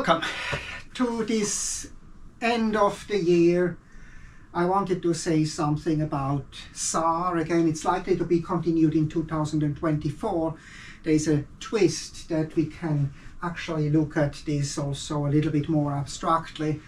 Welcome to this end of the year. I wanted to say something about Sard. Again, it's likely to be continued in 2024. There's a twist that we can actually look at this also a little bit more abstractly.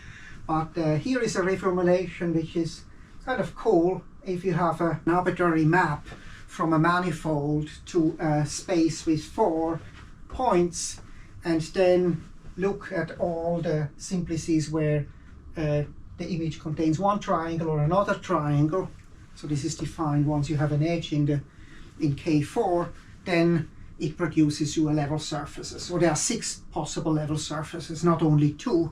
But here is a reformulation which is kind of cool. If you have an arbitrary map from a manifold to a space with 4 points, and then look at all the simplices where the image contains one triangle or another triangle. So this is defined once you have an edge in K4, then it produces you a level surfaces. So there are 6 possible level surfaces, not only 2.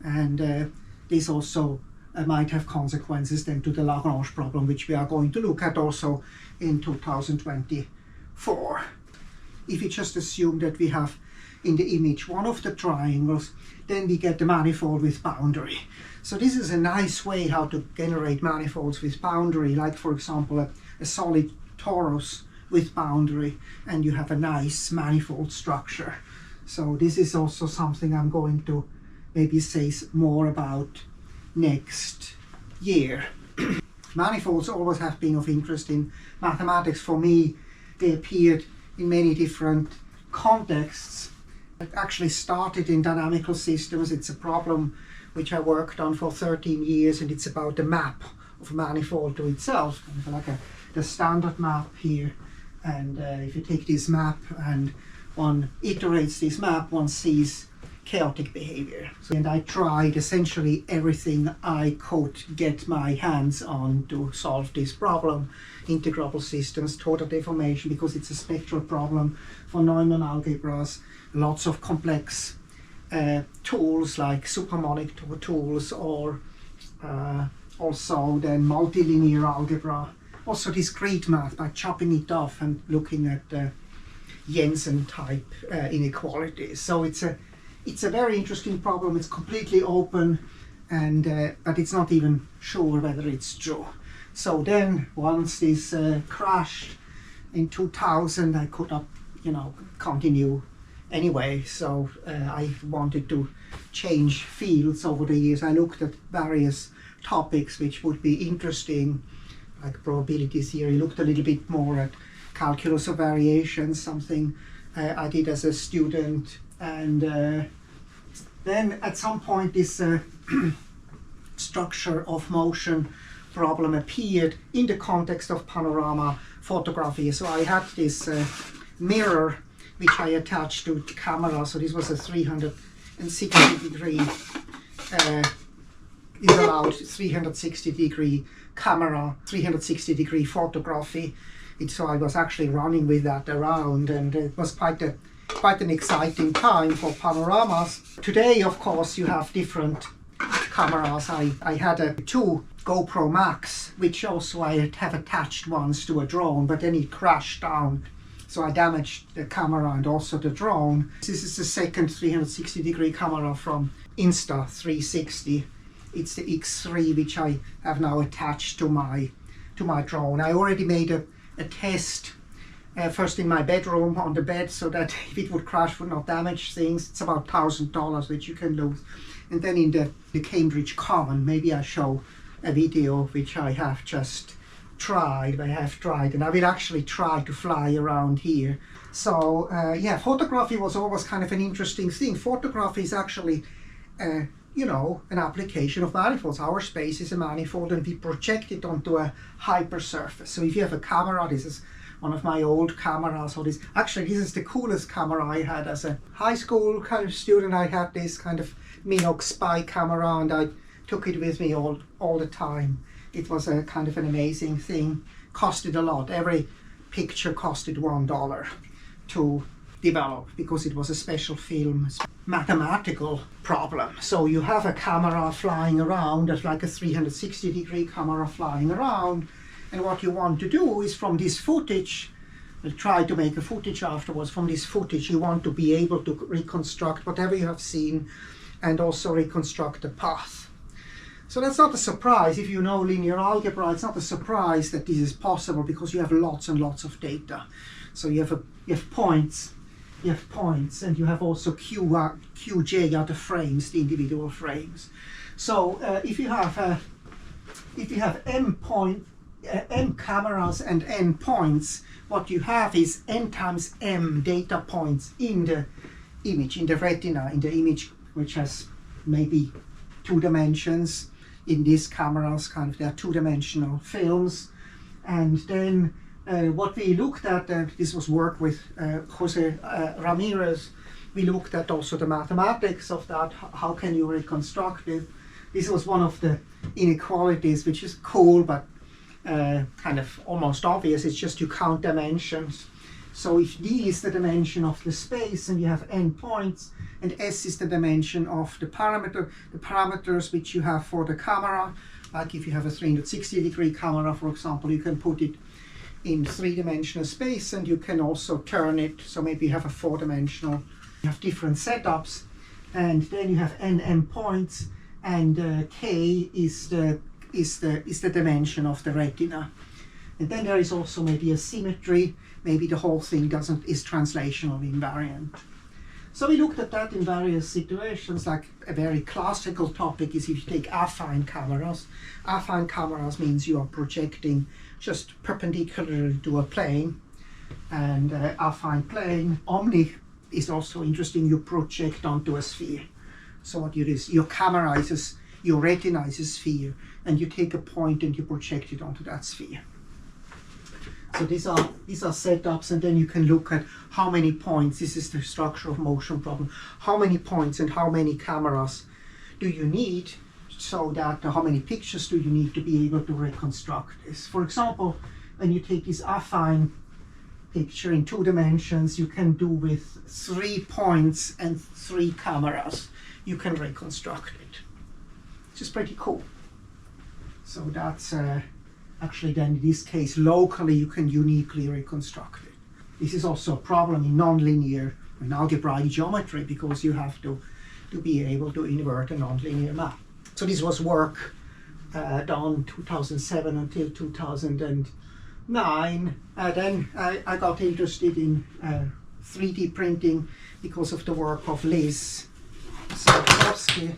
And this also might have consequences then to the Lagrange problem, which we are going to look at also in 2024. If you just assume that we have in the image one of the triangles, then we get the manifold with boundary. So this is a nice way how to generate manifolds with boundary, like for example a solid torus with boundary, and you have a nice manifold structure. So this is also something I'm going to maybe say more about next year. Manifolds always have been of interest in mathematics. For me, they appeared in many different contexts. It actually started in dynamical systems. It's a problem which I worked on for 13 years, and it's about the map of a manifold to itself, kind of like the standard map here. And if you take this map and one iterates this map, one sees chaotic behavior. And I tried essentially everything I could get my hands on to solve this problem. Integrable systems, total deformation, because it's a spectral problem, von Neumann algebras, lots of complex tools like supermonic tools, or also then multilinear algebra, also discrete math by chopping it off and looking at Jensen type inequalities. So it's a very interesting problem. It's completely open, and but it's not even sure whether it's true. So then once this crashed in 2000, I could not, continue anyway. So I wanted to change fields over the years. I looked at various topics which would be interesting, like probability theory. Looked a little bit more at calculus of variations, something I did as a student. And then at some point this structure of motion problem appeared in the context of panorama photography. So I had this mirror which I attached to the camera. So this was a 360 degree, it allowed 360 degree camera, 360 degree photography. So I was actually running with that around, and it was quite an exciting time for panoramas. Today, of course, you have different cameras. I had 2 GoPro Max, which also I have attached once to a drone, but then it crashed down. So I damaged the camera and also the drone. This is the second 360 degree camera from Insta 360. It's the X3, which I have now attached to my drone. I already made a test first in my bedroom on the bed, so that if it would crash, would not damage things. It's about $1,000 which you can lose. And then in the Cambridge Common, maybe I show a video which I have just tried. And I will actually try to fly around here. So yeah, photography was always kind of an interesting thing. Photography is actually an application of manifolds. Our space is a manifold, and we project it onto a hypersurface. So if you have a camera, this is one of my old cameras. So this is the coolest camera I had as a high school kind of student. I had this kind of Minox spy camera, and I took it with me all the time. It was a kind of an amazing thing. Costed a lot. Every picture costed $1 to develop, because it was a special film mathematical problem. So you have a camera flying around, that's like a 360 degree camera flying around, and what you want to do is from this footage, we'll try to make a footage afterwards, from this footage you want to be able to reconstruct whatever you have seen, and also reconstruct the path. So that's not a surprise. If you know linear algebra, it's not a surprise that this is possible, because you have lots and lots of data. So you have points, you have points, and you have also QJ are the frames, the individual frames. So if you have m cameras and n points, what you have is n times m data points in the image, in the retina, in the image, which has maybe 2 dimensions. In these cameras, kind of, they are 2-dimensional films. And then what we looked at, this was work with Jose Ramirez, we looked at also the mathematics of that, how can you reconstruct it. This was one of the inequalities, which is cool, but kind of almost obvious. It's just you count dimensions. So if D is the dimension of the space and you have n points, and S is the dimension of the parameters which you have for the camera, like if you have a 360-degree camera, for example, you can put it in 3-dimensional space, and you can also turn it, so maybe you have a 4-dimensional, you have different setups, and then you have n points, and K is the dimension of the retina. And then there is also maybe a symmetry, maybe the whole thing is translational invariant. So we looked at that in various situations. Like a very classical topic is if you take affine cameras. Affine cameras means you are projecting just perpendicular to a plane, and affine plane. Omni is also interesting, you project onto a sphere. So what you do is your camera is your retina is a sphere, and you take a point and you project it onto that sphere. So these are setups, and then you can look at how many points. This is the structure of motion problem. How many points and how many cameras do you need, so that how many pictures do you need to be able to reconstruct this? For example, when you take this affine picture in 2 dimensions, you can do with 3 points and 3 cameras. You can reconstruct it, which is pretty cool. So that's actually then in this case locally you can uniquely reconstruct it. This is also a problem in nonlinear, in algebraic geometry, because you have to be able to invert a nonlinear map. So this was work done 2007 until 2009. Then I got interested in 3D printing because of the work of Liz Slavkovsky.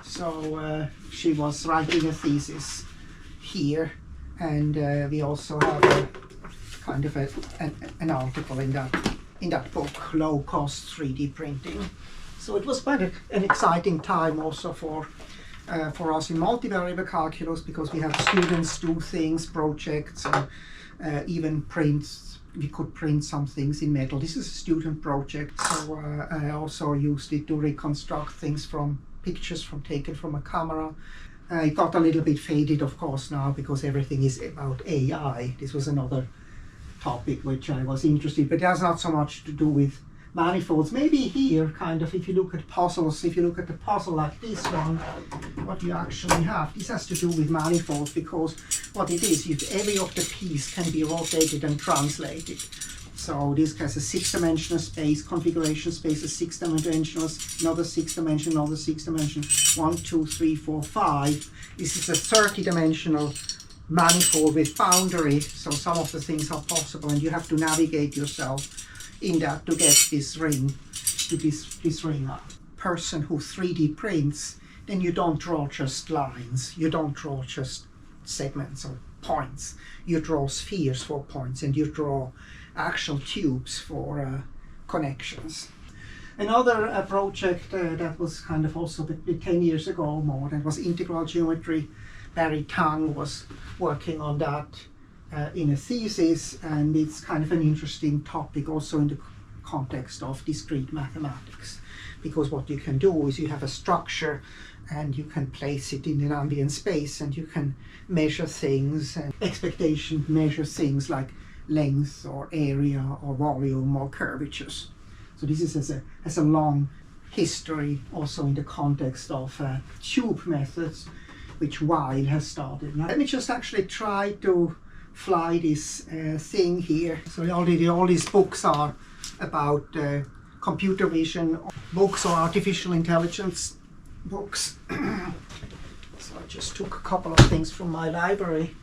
So she was writing a thesis here, and we also have a kind of an article in that book, Low Cost 3D Printing. So it was quite an exciting time also for us in multivariable calculus, because we had students do things, projects, and even prints. We could print some things in metal. This is a student project, so I also used it to reconstruct things from pictures taken from a camera. It got a little bit faded, of course, now, because everything is about AI. This was another topic which I was interested in, but it has not so much to do with manifolds. Maybe here, kind of, if you look at puzzles, if you look at the puzzle like this one, what you actually have, this has to do with manifolds, because what it is, every of the piece can be rotated and translated. So this has a 6-dimensional space, configuration space, a 6-dimensional, another 6-dimensional, another 6-dimensional, 1, 2, 3, 4, 5. This is a 30-dimensional manifold with boundary, so some of the things are possible, and you have to navigate yourself in that to get this ring, to this ring up. Person who 3D prints, then you don't draw just lines, you don't draw just segments or points, you draw spheres for points, and you draw actual tubes for connections. Another project that was kind of also 10 years ago more, that was integral geometry. Barry Tng was working on that in a thesis, and it's kind of an interesting topic also in the context of discrete mathematics, because what you can do is you have a structure and you can place it in an ambient space, and you can measure things, and expectation measure things like length or area or volume or curvatures. So this is has a long history also in the context of tube methods, which Weil has started. Now, let me just actually try to fly this thing here. So already all these books are about computer vision books or artificial intelligence books. So I just took a couple of things from my library.